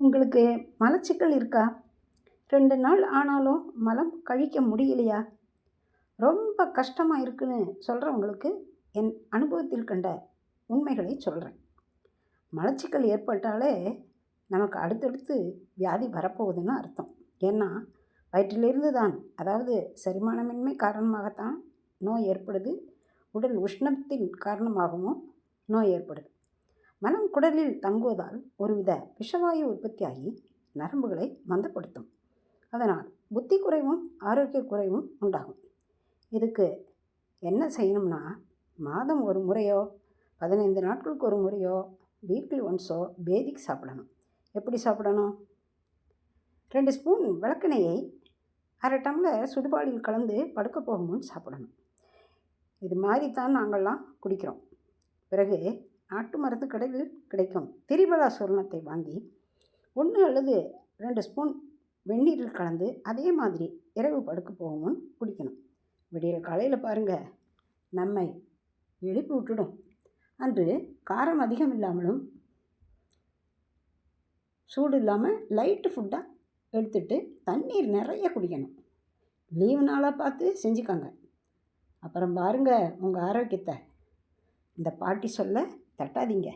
உங்களுக்கு மலச்சிக்கல் இருக்கா? 2 நாள் ஆனாலும் மலம் கழிக்க முடியலையா? ரொம்ப கஷ்டமா இருக்குன்னு சொல்கிறவங்களுக்கு என் அனுபவத்தில் கண்ட உண்மைகளை சொல்கிறேன். மலச்சிக்கல் ஏற்பட்டாலே நமக்கு அடுத்தடுத்து வியாதி வரப்போகுதுன்னு அர்த்தம். ஏன்னா வயிற்றிலிருந்து தான், அதாவது செரிமானமின்மை காரணமாகத்தான் நோய் ஏற்படுது. உடல் உஷ்ணத்தின் காரணமாகவும் நோய் ஏற்படுது. மலம் குடலில் தங்குவதால் ஒருவித விஷவாயு உற்பத்தியாகி நரம்புகளை மந்தப்படுத்தும். அதனால் புத்தி குறைவும் ஆரோக்கிய குறைவும் உண்டாகும். இதுக்கு என்ன செய்யணும்னா, மாதம் ஒரு முறையோ 15 நாட்களுக்கு ஒரு முறையோ வீக்லி ஒன்ஸோ பேதிக்கு சாப்பிடணும். எப்படி சாப்பிடணும்? 2 ஸ்பூன் விளக்கெண்ணெயை 1/2 டம்ளர் சுடுபாலில் கலந்து படுக்க போகும் முன் சாப்பிடணும். இது மாதிரி தான் நாங்கள்லாம் குடிக்கிறோம். பிறகு நாட்டு மருந்து கடையில் கிடைக்கும் திரிபலா சூர்ணத்தை வாங்கி 1 அல்லது 2 ஸ்பூன் வெந்நீரில் கலந்து அதே மாதிரி இரவு படுக்க போகும் முன் குடிக்கணும். விடியல் காலையில் பாருங்கள், நம்மை எழுப்பி விட்டுடும். அன்று காரம் அதிகம் இல்லாமலும் சூடு இல்லாமல் லைட்டு ஃபுட்டாக எடுத்துகிட்டு தண்ணீர் நிறைய குடிக்கணும். லீவு நாளாக பார்த்து செஞ்சுக்கோங்க. அப்புறம் பாருங்கள் உங்கள் ஆரோக்கியத்தை. இந்த பாட்டி சொல்ல தட்டாதீங்க.